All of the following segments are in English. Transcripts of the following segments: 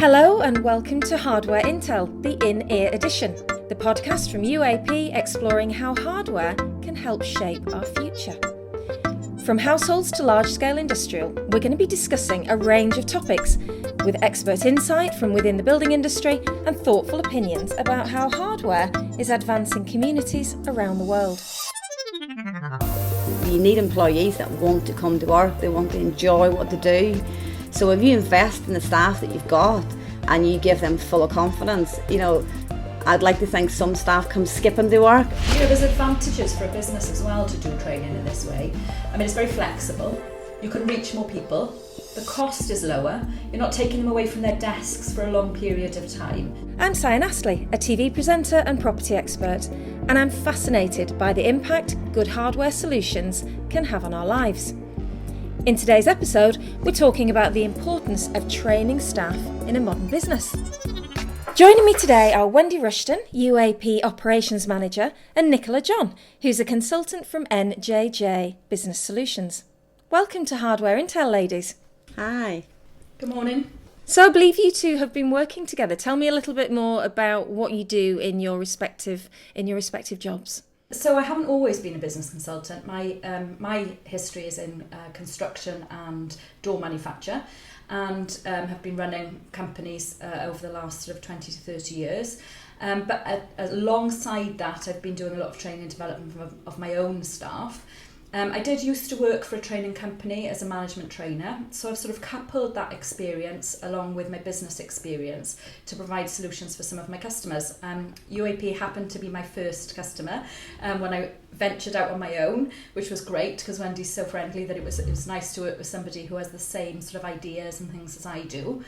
Hello and welcome to Hardware Intel, the in-ear edition, the podcast from UAP exploring how hardware can help shape our future. From households to large-scale industrial, we're going to be discussing a range of topics with expert insight from within the building industry and thoughtful opinions about how hardware is advancing communities around the world. You need employees that want to come to work, they want to enjoy what they do. So if you invest in the staff that you've got and you give them full of confidence, I'd like to think some staff come skipping to work. There's advantages for a business as well to do training in this way. I mean, it's very flexible. You can reach more people. The cost is lower. You're not taking them away from their desks for a long period of time. I'm Sian Astley, a TV presenter and property expert, and I'm fascinated by the impact good hardware solutions can have on our lives. In today's episode, we're talking about the importance of training staff in a modern business. Joining me today are Wendy Rushton, UAP Operations Manager, and Nicola John, who's a consultant from NJJ Business Solutions. Welcome to Hardware Intel, ladies. Hi. Good morning. So I believe you two have been working together. Tell me a little bit more about what you do in your respective jobs. So I haven't always been a business consultant. My history is in construction and door manufacture, and have been running companies over the last sort of 20 to 30 years. But alongside that, I've been doing a lot of training and development of my own staff. I did used to work for a training company as a management trainer, so I've sort of coupled that experience along with my business experience to provide solutions for some of my customers. UAP happened to be my first customer when I ventured out on my own, which was great because Wendy's so friendly that it was nice to work with somebody who has the same sort of ideas and things as I do.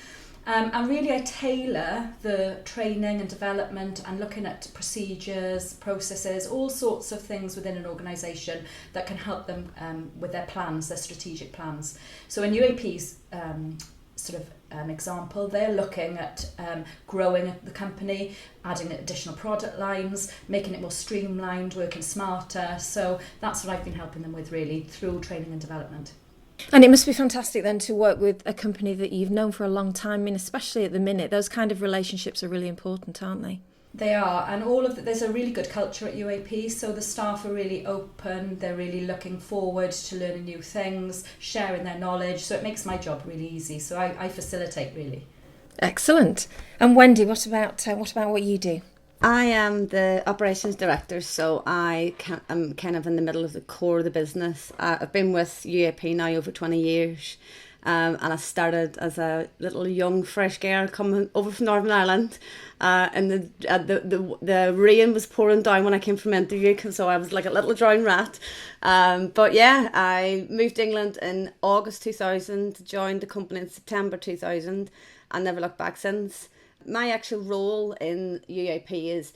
And really I tailor the training and development and looking at procedures, processes, all sorts of things within an organisation that can help them with their plans, their strategic plans. So in UAP's example, they're looking at growing the company, adding additional product lines, making it more streamlined, working smarter. So that's what I've been helping them with really through training and development. And it must be fantastic then to work with a company that you've known for a long time. I mean, especially at the minute, those kind of relationships are really important, aren't they? They are, and there's a really good culture at UAP, so the staff are really open, they're really looking forward to learning new things, sharing their knowledge, so it makes my job really easy, so I facilitate really. Excellent. And Wendy, what about what you do? I am the operations director, so I'm kind of in the middle of the core of the business. I've been with UAP now over 20 years, and I started as a little young fresh girl coming over from Northern Ireland, and the rain was pouring down when I came from interview, so I was like a little drowned rat. But yeah, I moved to England in August 2000, joined the company in September 2000, and never looked back since. My actual role in UAP is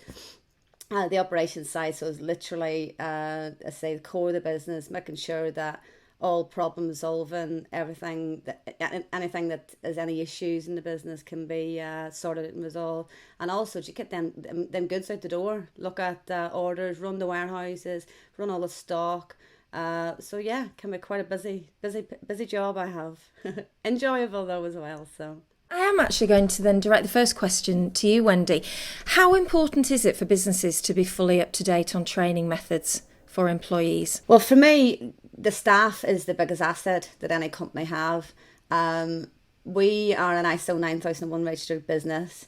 the operations side, so it's literally, I say, the core of the business, making sure that all problem solving, anything that is any issues in the business can be sorted and resolved, and also to get them goods out the door, look at orders, run the warehouses, run all the stock. So yeah, can be quite a busy job I have. Enjoyable though as well. So. I am actually going to then direct the first question to you, Wendy. How important is it for businesses to be fully up to date on training methods for employees? Well, for me, the staff is the biggest asset that any company have. We are an ISO 9001 registered business.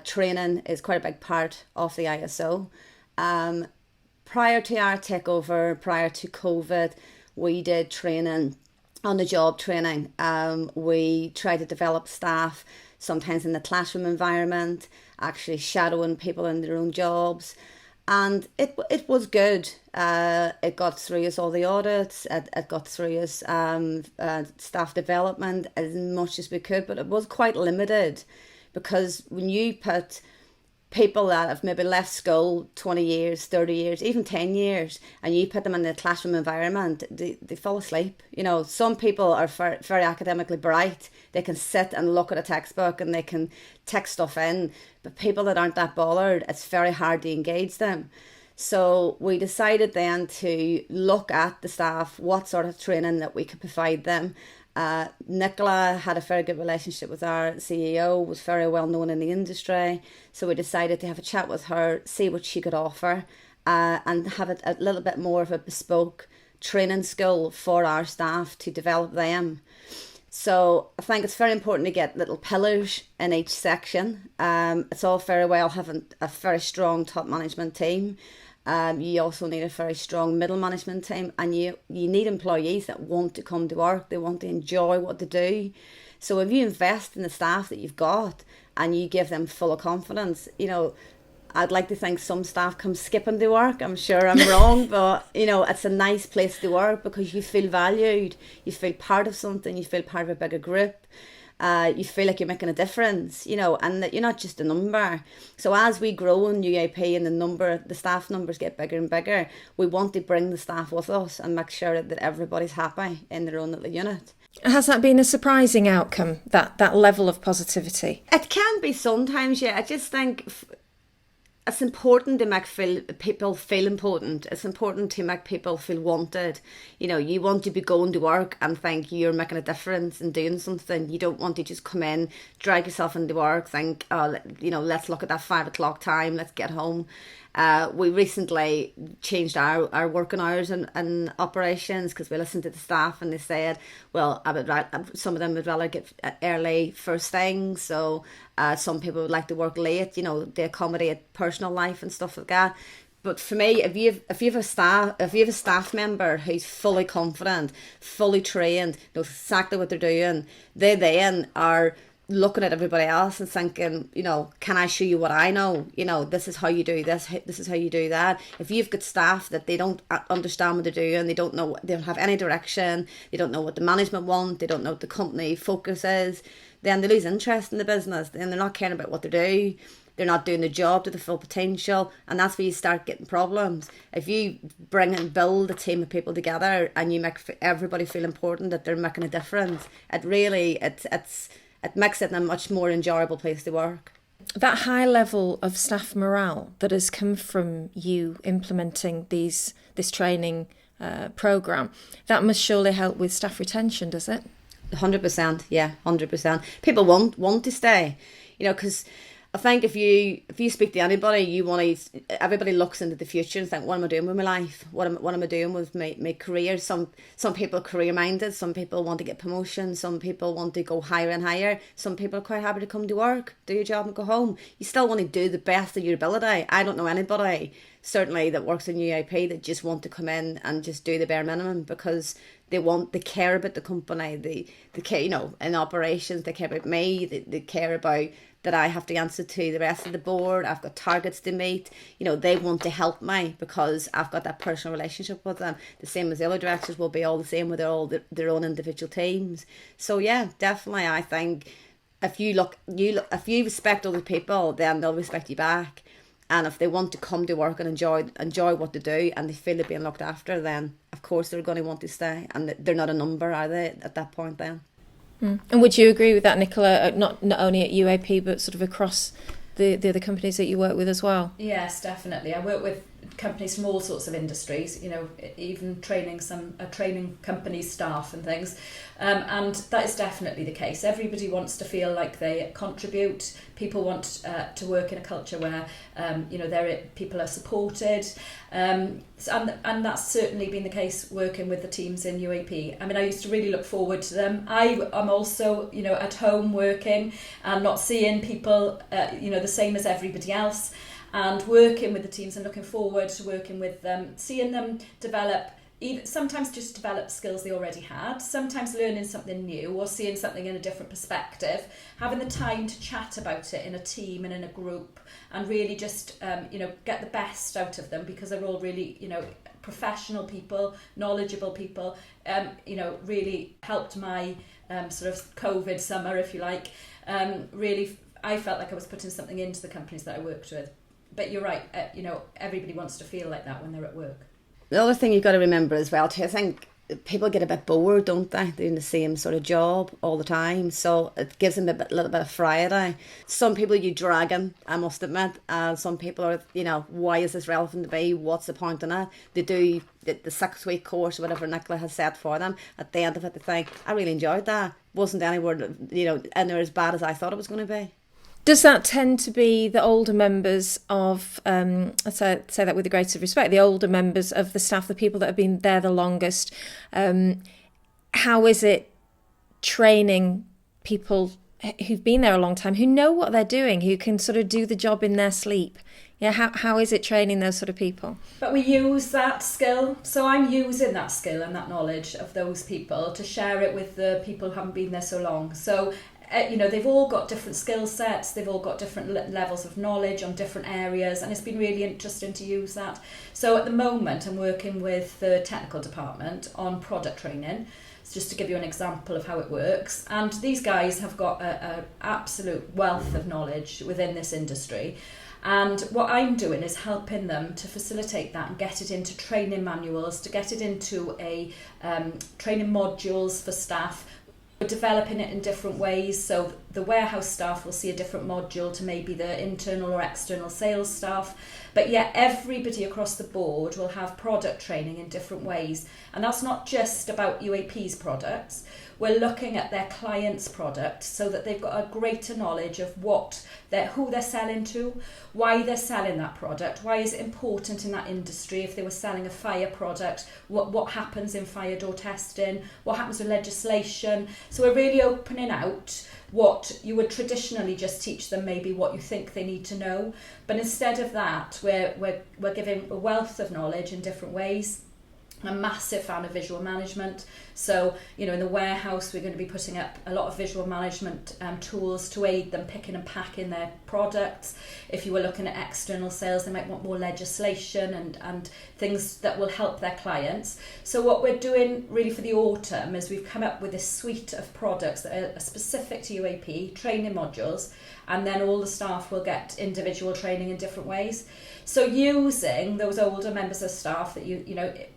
Training is quite a big part of the ISO. Prior to our takeover, prior to COVID, we did training, on the job training. We try to develop staff, sometimes in the classroom environment, actually shadowing people in their own jobs. And it was good. It got through us all the audits, it got through us staff development as much as we could, but it was quite limited because when you put people that have maybe left school 20 years, 30 years, even 10 years, and you put them in the classroom environment, they fall asleep. Some people are very academically bright. They can sit and look at a textbook and they can tick stuff in. But people that aren't that bothered, it's very hard to engage them. So we decided then to look at the staff, what sort of training that we could provide them, Nicola had a very good relationship with our CEO, was very well known in the industry. So we decided to have a chat with her, see what she could offer, and have a little bit more of a bespoke training school for our staff to develop them. So I think it's very important to get little pillars in each section. It's all very well having a very strong top management team. You also need a very strong middle management team, and you need employees that want to come to work. They want to enjoy what they do. So if you invest in the staff that you've got and you give them full of confidence, I'd like to think some staff come skipping to work. I'm sure I'm wrong, but it's a nice place to work because you feel valued, you feel part of something, you feel part of a bigger group. You feel like you're making a difference, and that you're not just a number. So as we grow in UAP and the staff numbers get bigger and bigger, we want to bring the staff with us and make sure that everybody's happy in their own little unit. Has that been a surprising outcome, that level of positivity? It can be sometimes, yeah. I just think it's important to make people feel important. It's important to make people feel wanted. You want to be going to work and think you're making a difference and doing something. You don't want to just come in, drag yourself into work, think, let's look at that 5 o'clock time, let's get home. We recently changed our working hours and operations because we listened to the staff and they said, well, some of them would rather get early first thing. So some people would like to work late, to accommodate personal life and stuff like that. But for me, if you have a staff member who's fully confident, fully trained, knows exactly what they're doing, they then are looking at everybody else and thinking, can I show you what I know? This is how you do this is how you do that. If you've got staff that they don't understand what they're doing, they don't have any direction, they don't know what the management want, they don't know what the company focus is, then they lose interest in the business, then they're not caring about what they do, they're not doing the job to the full potential, and that's where you start getting problems. If you bring and build a team of people together and you make everybody feel important, that they're making a difference, it makes it a much more enjoyable place to work. That high level of staff morale that has come from you implementing this training programme, that must surely help with staff retention, does it? 100%, yeah, 100%. People want to stay, because I think if you speak to anybody, everybody looks into the future and think, what am I doing with my life? What am I doing with my career? Some people are career minded, some people want to get promotions, some people want to go higher and higher, some people are quite happy to come to work, do your job and go home. You still want to do the best of your ability. I don't know anybody, certainly, that works in UIP that just want to come in and just do the bare minimum because they care about the company, they care, in operations, they care about me, they care about that I have to answer to the rest of the board, I've got targets to meet, they want to help me because I've got that personal relationship with them. The same as the other directors will be all the same with their own individual teams. So yeah, definitely I think if you respect other people, then they'll respect you back. And if they want to come to work and enjoy what they do and they feel they're being looked after, then of course they're going to want to stay, and they're not a number, are they, at that point then? And would you agree with that, Nicola, not only at UAP but sort of across the other companies that you work with as well? Yes, definitely. I work with companies from all sorts of industries, even training companies staff and things, and that is definitely the case. Everybody wants to feel like they contribute. People want to work in a culture where people are supported, and that's certainly been the case working with the teams in UAP. I mean, I used to really look forward to them. I am also at home working and not seeing people the same as everybody else, and working with the teams and looking forward to working with them, seeing them develop, sometimes just develop skills they already had, sometimes learning something new or seeing something in a different perspective, having the time to chat about it in a team and in a group, and really just get the best out of them, because they're all really professional people, knowledgeable people. Really helped my sort of COVID summer, if you like. Really, I felt like I was putting something into the companies that I worked with. But you're right, everybody wants to feel like that when they're at work. The other thing you've got to remember as well, too, I think people get a bit bored, don't they, doing the same sort of job all the time. So it gives them little bit of variety. Some people you drag in, I must admit. Some people are, why is this relevant to me? What's the point in it? They do the 6-week course or whatever Nicola has set for them. At the end of it, they think, I really enjoyed that. Wasn't anywhere, in there as bad as I thought it was going to be. Does that tend to be the older members of, I say that with the greatest respect, the older members of the staff, the people that have been there the longest? How is it training people who've been there a long time, who know what they're doing, who can sort of do the job in their sleep? Yeah, how is it training those sort of people? But we use that skill. So I'm using that skill and that knowledge of those people to share it with the people who haven't been there so long. So they've all got different skill sets, they've all got different levels of knowledge on different areas, and it's been really interesting to use that. So at the moment I'm working with the technical department on product training, just to give you an example of how it works. And these guys have got an absolute wealth of knowledge within this industry. And what I'm doing is helping them to facilitate that and get it into training manuals, to get it into training modules for staff. We're developing it in different ways, so the warehouse staff will see a different module to maybe the internal or external sales staff, but yet everybody across the board will have product training in different ways. And that's not just about UAP's products. We're looking at their clients' product so that they've got a greater knowledge of who they're selling to, why they're selling that product, why is it important in that industry. If they were selling a fire product, what happens in fire door testing, what happens with legislation. So we're really opening out what you would traditionally just teach them, maybe what you think they need to know. But instead of that, we're giving a wealth of knowledge in different ways. I'm a massive fan of visual management. So, in the warehouse, we're going to be putting up a lot of visual management tools to aid them picking and packing their products. If you were looking at external sales, they might want more legislation and things that will help their clients. So what we're doing really for the autumn is we've come up with a suite of products that are specific to UAP, training modules, and then all the staff will get individual training in different ways. So using those older members of staff that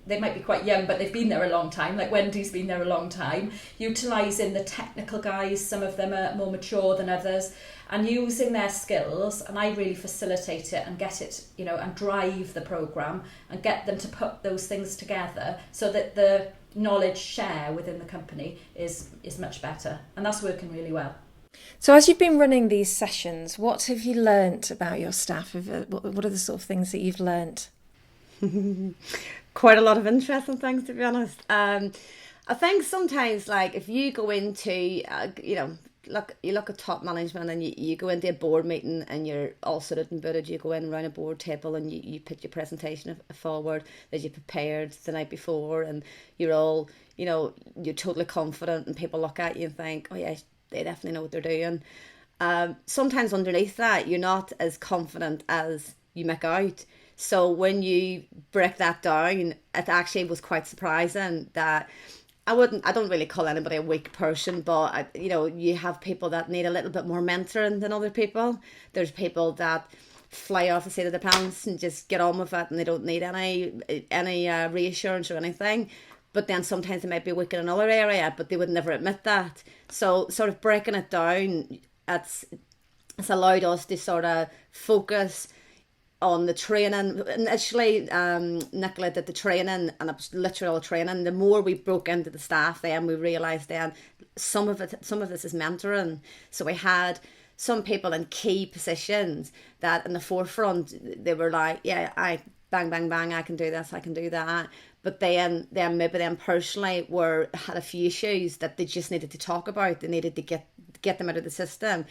they might be quite young, but they've been there a long time, like Wendy's been there a long time, utilising the technical guys, some of them are more mature than others, and using their skills, and I really facilitate it and get it, and drive the programme and get them to put those things together so that the knowledge share within the company is much better, and that's working really well. So as you've been running these sessions, what have you learnt about your staff? What are the sort of things that you've learnt? Quite a lot of interesting things, to be honest. I think sometimes, like, if you go into, you look at top management and you go into a board meeting and you're all suited and booted, you go in around a board table and you put your presentation forward that you prepared the night before, and you're all, you're totally confident, and people look at you and think, oh yeah, they definitely know what they're doing. Sometimes underneath that, you're not as confident as you make out. So when you break that down, it actually was quite surprising that I don't really call anybody a weak person, but you have people that need a little bit more mentoring than other people. There's people that fly off the seat of their pants and just get on with it, and they don't need any reassurance or anything. But then sometimes they might be weak in another area, but they would never admit that. So sort of breaking it down, it's allowed us to sort of focus on the training. Initially, Nicola did the training, and it was literal training. The more we broke into the staff, then we realised then some of this is mentoring. So we had some people in key positions that in the forefront, they were like, yeah, I bang, bang, bang, I can do this, I can do that. But then maybe personally had a few issues that they just needed to talk about. They needed to get them out of the system.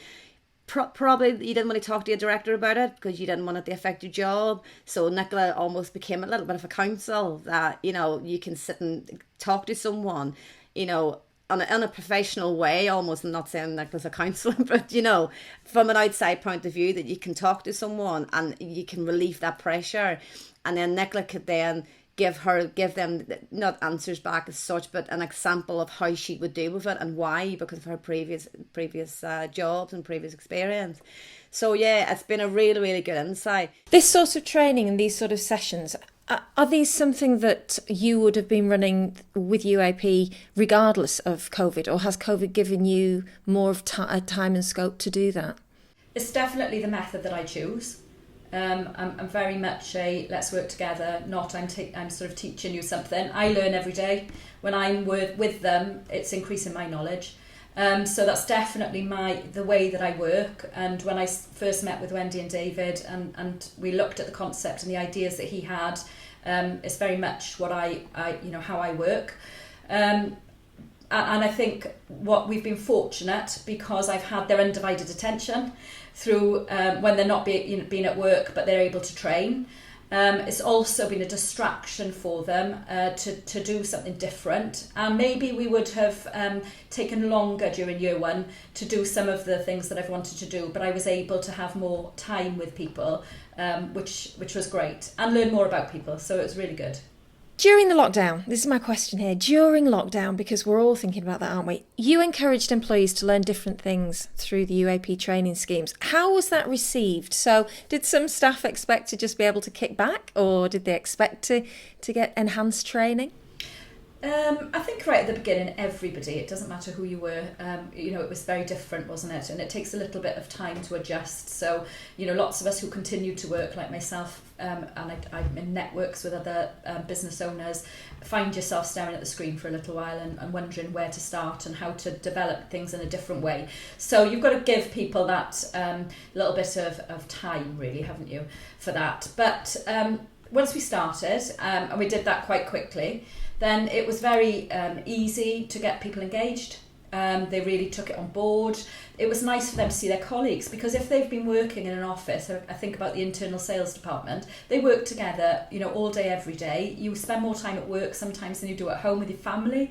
Probably you didn't want to talk to your director about it because you didn't want it to affect your job. So Nicola almost became a little bit of a counsel that, you can sit and talk to someone, in a professional way, almost. I'm not saying Nicola's a counsellor, but, from an outside point of view, that you can talk to someone and you can relieve that pressure. And then Nicola could then give them not answers back as such, but an example of how she would deal with it and why, because of her previous jobs and previous experience. So yeah, it's been a really, really good insight. This sort of training and these sort of sessions, Are these something that you would have been running with UAP regardless of COVID, or has COVID given you more of time and scope to do that? It's definitely the method that I choose. I'm very much a let's work together, not I'm sort of teaching you something. I learn every day. When I'm with them, it's increasing my knowledge. So that's definitely the way that I work. And when I first met with Wendy and David and we looked at the concept and the ideas that he had, it's very much what I how I work. And I think what we've been fortunate because I've had their undivided attention through when they're not being at work, but they're able to train. It's also been a distraction for them to do something different, and maybe we would have taken longer during year one to do some of the things that I've wanted to do, but I was able to have more time with people, which was great, and learn more about people, so it was really good. During the lockdown, this is my question here, during lockdown, because we're all thinking about that, aren't we? You encouraged employees to learn different things through the UAP training schemes. How was that received? So did some staff expect to just be able to kick back, or did they expect to get enhanced training? I think right at the beginning, everybody, it doesn't matter who you were, it was very different, wasn't it? And it takes a little bit of time to adjust. So, lots of us who continue to work, like myself, and I'm in networks with other business owners, find yourself staring at the screen for a little while and wondering where to start and how to develop things in a different way. So you've got to give people that little bit of time, really, haven't you, for that? But once we started, and we did that quite quickly, then it was very easy to get people engaged. They really took it on board. It was nice for them to see their colleagues, because if they've been working in an office, I think about the internal sales department, they work together, all day, every day. You spend more time at work sometimes than you do at home with your family.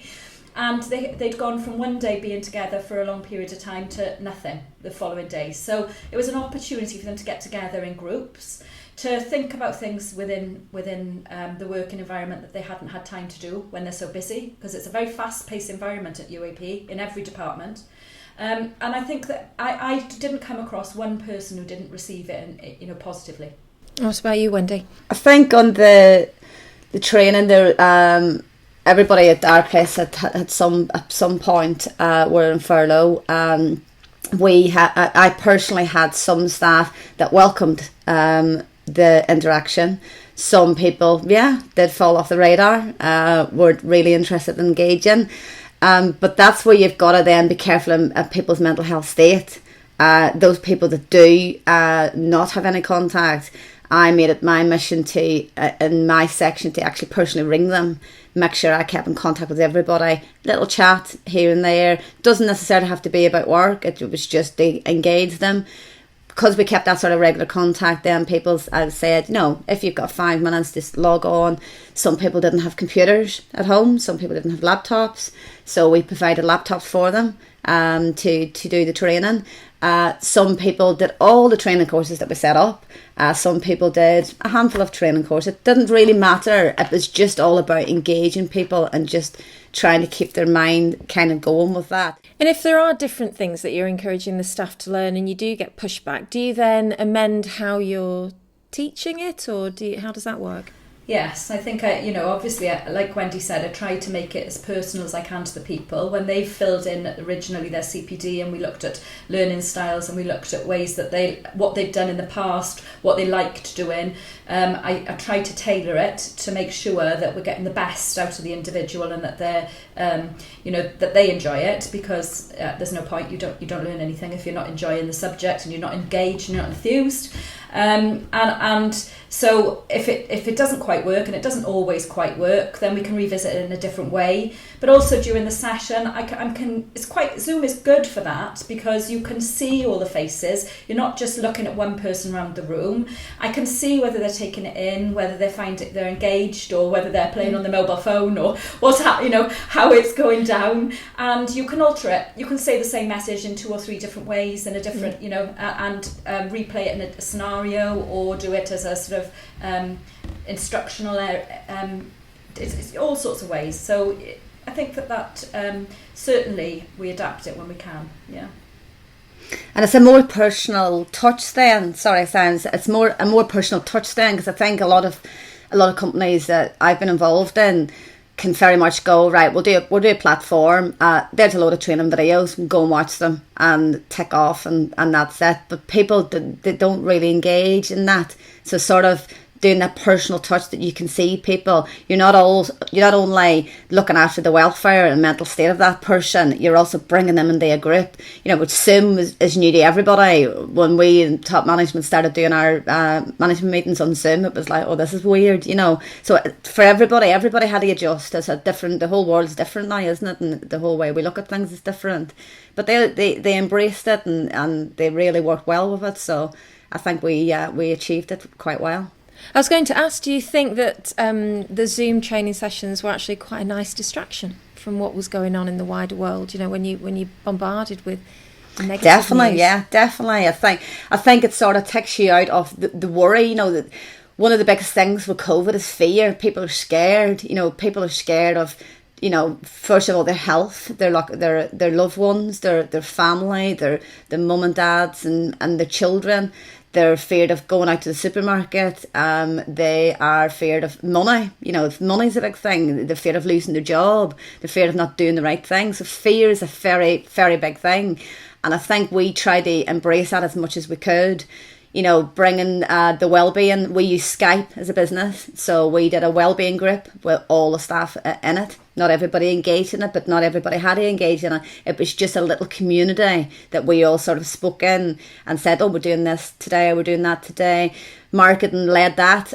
And they'd gone from one day being together for a long period of time to nothing the following day. So it was an opportunity for them to get together in groups, to think about things within the working environment that they hadn't had time to do when they're so busy, because it's a very fast-paced environment at UAP in every department. And I think that I didn't come across one person who didn't receive it, positively. What about you, Wendy? I think on the training there, everybody at our place at some point were in furlough. I personally had some staff that welcomed the interaction. Some people, did fall off the radar, were really interested in engaging. But that's where you've got to then be careful of people's mental health state. Those people that do not have any contact, I made it my mission to, in my section, to actually personally ring them, make sure I kept in contact with everybody, little chat here and there. Doesn't necessarily have to be about work, it was just to engage them. Because we kept that sort of regular contact, then people, I said, if you've got 5 minutes, just log on. Some people didn't have computers at home, some people didn't have laptops, so we provided laptops for them to do the training. Some people did all the training courses that we set up. Some people did a handful of training courses. It didn't really matter. It was just all about engaging people and just trying to keep their mind kind of going with that. And if there are different things that you're encouraging the staff to learn and you do get pushback, do you then amend how you're teaching it, or how does that work? Yes, I think obviously, like Wendy said, I try to make it as personal as I can to the people. When they filled in originally their CPD, and we looked at learning styles, and we looked at ways that what they've done in the past, what they liked doing, I try to tailor it to make sure that we're getting the best out of the individual, and that they're, that they enjoy it, because there's no point, you don't learn anything if you're not enjoying the subject and you're not engaged and you're not enthused. And so if it doesn't quite work, and it doesn't always quite work, then we can revisit it in a different way. But also during the session, Zoom is good for that, because you can see all the faces. You're not just looking at one person around the room. I can see whether they're taking it in, whether they find it they're engaged, or whether they're playing on the mobile phone, or how it's going down. And you can alter it. You can say the same message in 2 or 3 different ways, in a different, and replay it in a scenario, or do it as a sort of instructional. It's all sorts of ways. So I think that certainly we adapt it when we can. Yeah. And it's a more personal touch then. It's a more personal touch then, because I think a lot a lot of companies that I've been involved in can very much go, right, we'll do a platform, there's a load of training videos, we'll go and watch them and tick off and that's it. But people, they don't really engage in that. So sort of doing that personal touch that you can see people. You're not only looking after the welfare and mental state of that person, you're also bringing them into a group. Which Zoom is new to everybody. When we in top management started doing our management meetings on Zoom, it was like, oh, this is weird, So for everybody had to adjust. The whole world's different now, isn't it? And the whole way we look at things is different. But they embraced it and they really worked well with it. So I think we achieved it quite well. I was going to ask, do you think that the Zoom training sessions were actually quite a nice distraction from what was going on in the wider world? When you bombarded with negative definitely news? Yeah, definitely. I think it sort of takes you out of the worry. That one of the biggest things with COVID is fear. People are scared. People are scared of, first of all, their health, their loved ones, their family, their mum and dads and their children. They're feared of going out to the supermarket. They are feared of money. Money's a big thing. They're feared of losing their job. They're feared of not doing the right thing. So fear is a very, very big thing. And I think we try to embrace that as much as we could. Bringing the wellbeing. We use Skype as a business. So we did a wellbeing group with all the staff in it. Not everybody engaged in it, but not everybody had to engage in it. It was just a little community that we all sort of spoke in and said, oh, we're doing this today, we're doing that today. Marketing led that.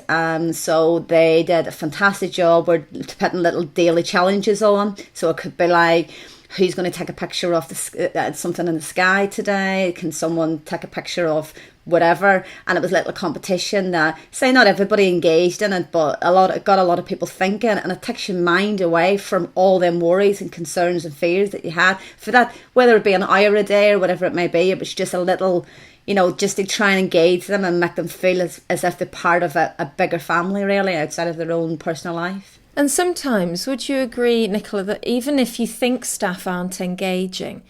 So they did a fantastic job. We're putting little daily challenges on. So it could be like, who's going to take a picture of something in the sky today? Can someone take a picture of whatever? And it was a little competition that, say, not everybody engaged in it, but it got a lot of people thinking, and it takes your mind away from all them worries and concerns and fears that you had for that, whether it be an hour a day or whatever it may be. It was just a little, just to try and engage them and make them feel as if they're part of a bigger family, really, outside of their own personal life. And sometimes, would you agree, Nicola, that even if you think staff aren't engaging,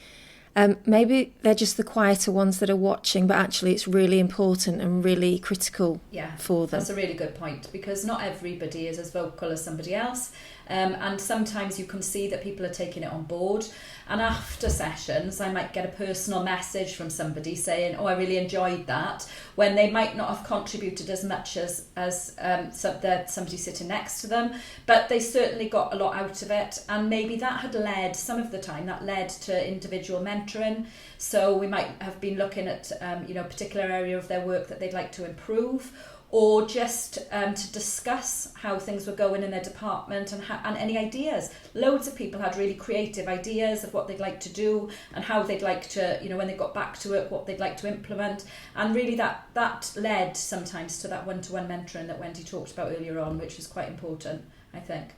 maybe they're just the quieter ones that are watching, but actually it's really important and really critical for them? That's a really good point, because not everybody is as vocal as somebody else. And sometimes you can see that people are taking it on board. And after sessions, I might get a personal message from somebody saying, oh, I really enjoyed that, when they might not have contributed as much as somebody sitting next to them, but they certainly got a lot out of it. And maybe that had led, some of the time, that led to individual mentoring. So we might have been looking at, a particular area of their work that they'd like to improve, or just to discuss how things were going in their department and any ideas. Loads of people had really creative ideas of what they'd like to do and how they'd like to, when they got back to work, what they'd like to implement. And really that led sometimes to that one-to-one mentoring that Wendy talked about earlier on, which was quite important, I think.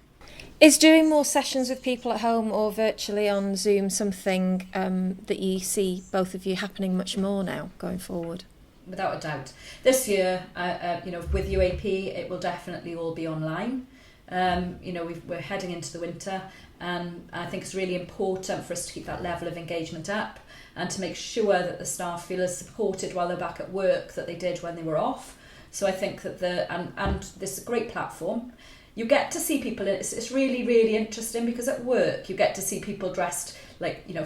Is doing more sessions with people at home or virtually on Zoom something that you see, both of you, happening much more now going forward? Without a doubt. This year, with UAP, it will definitely all be online. We're heading into the winter, and I think it's really important for us to keep that level of engagement up and to make sure that the staff feel as supported while they're back at work that they did when they were off. So I think that and this is a great platform. You get to see people, it's really, really interesting, because at work you get to see people dressed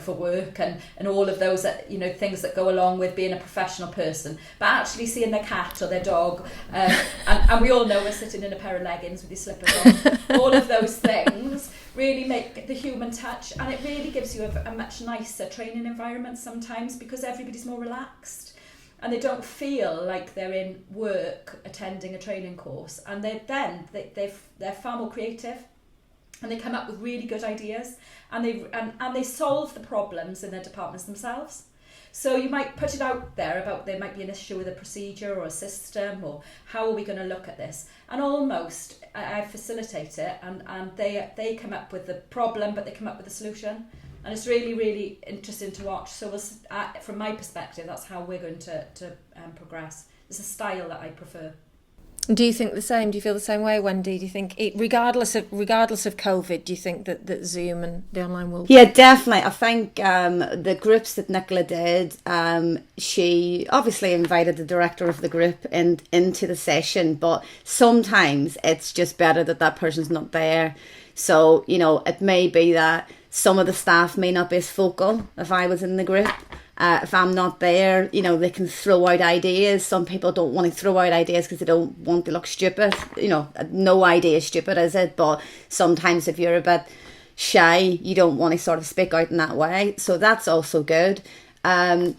for work and all of those things that go along with being a professional person, but actually seeing their cat or their dog, and we all know we're sitting in a pair of leggings with your slippers on. All of those things really make the human touch, and it really gives you a much nicer training environment sometimes, because everybody's more relaxed. And they don't feel like they're in work attending a training course, and they're far more creative, and they come up with really good ideas, and they solve the problems in their departments themselves. So you might put it out there about there might be an issue with a procedure or a system, or how are we going to look at this, and almost I facilitate it, and they come up with the problem, but they come up with a solution. And it's really, really interesting to watch. So from my perspective, that's how we're going to progress. It's a style that I prefer. Do you think the same? Do you feel the same way, Wendy? Do you think, regardless of COVID, do you think that Zoom and the online will? Yeah, definitely. I think the groups that Nicola did, she obviously invited the director of the group into the session, but sometimes it's just better that person's not there. So, it may be that some of the staff may not be as focal if I was in the group. If I'm not there, they can throw out ideas. Some people don't want to throw out ideas because they don't want to look stupid. No idea is stupid, is it? But sometimes if you're a bit shy, you don't want to sort of speak out in that way. So that's also good. Outside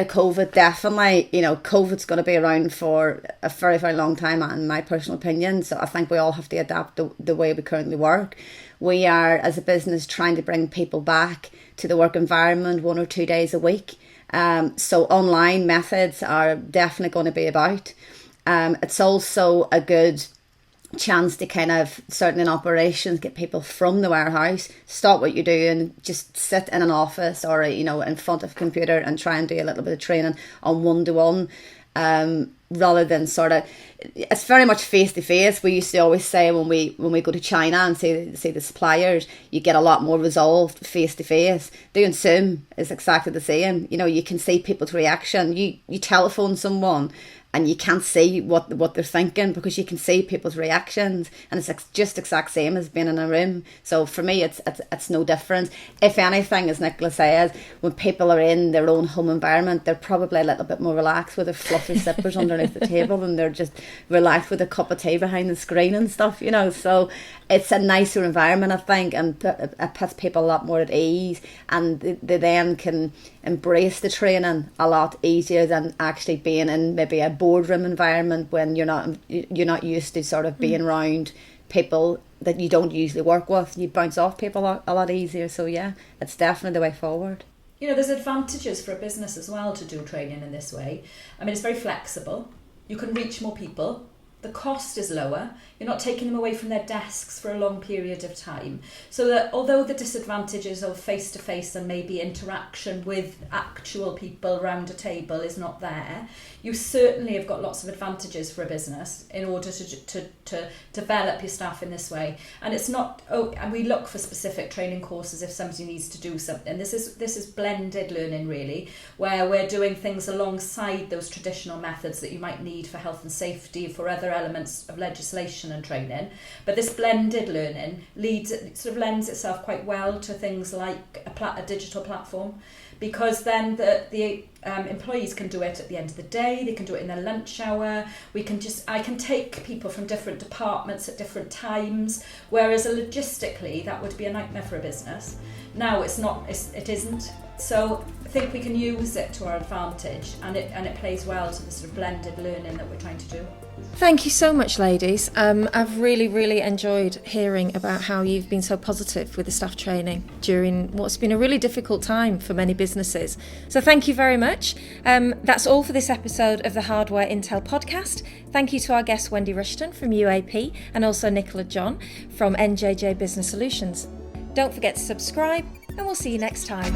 of COVID, definitely, COVID's going to be around for a very, very long time, in my personal opinion. So I think we all have to adapt the way we currently work. We are, as a business, trying to bring people back to the work environment 1 or 2 days a week. So online methods are definitely going to be about. It's also a good chance to kind of, certainly in operations, get people from the warehouse, stop what you're doing, just sit in an office or in front of a computer and try and do a little bit of training on one-to-one, rather than sort of, it's very much face-to-face. We used to always say when we go to China and see the suppliers, you get a lot more resolved face-to-face. Doing Zoom is exactly the same. You can see people's reaction. You telephone someone and you can't see what they're thinking because you can see people's reactions, and it's just exact same as being in a room. So for me, it's no different. If anything, as Nicola says, when people are in their own home environment, they're probably a little bit more relaxed with their fluffy slippers underneath the table, and they're just relaxed with a cup of tea behind the screen and stuff, So it's a nicer environment, I think, and it puts people a lot more at ease, and they then can embrace the training a lot easier than actually being in maybe a boardroom environment when you're not used to sort of being around people that you don't usually work with. You bounce off people a lot easier. So yeah, it's definitely the way forward. There's advantages for a business as well to do training in this way. I mean, it's very flexible. You can reach more people. The cost is lower. You're not taking them away from their desks for a long period of time. So that although the disadvantages of face-to-face and maybe interaction with actual people around a table is not there, you certainly have got lots of advantages for a business in order to develop your staff in this way. And it's not, and we look for specific training courses if somebody needs to do something. This is blended learning, really, where we're doing things alongside those traditional methods that you might need for health and safety, for other elements of legislation and training. But this blended learning lends itself quite well to things like a digital platform, because then the employees can do it at the end of the day. They can do it in their lunch hour. I can take people from different departments at different times, whereas logistically that would be a nightmare for a business. Now it isn't. So I think we can use it to our advantage, and it plays well to the sort of blended learning that we're trying to do. Thank you so much, ladies. I've really, really enjoyed hearing about how you've been so positive with the staff training during what's been a really difficult time for many businesses. So thank you very much. That's all for this episode of the Hardware Intel podcast. Thank you to our guest Wendy Rushton from UAP and also Nicola John from NJJ Business Solutions. Don't forget to subscribe, and we'll see you next time.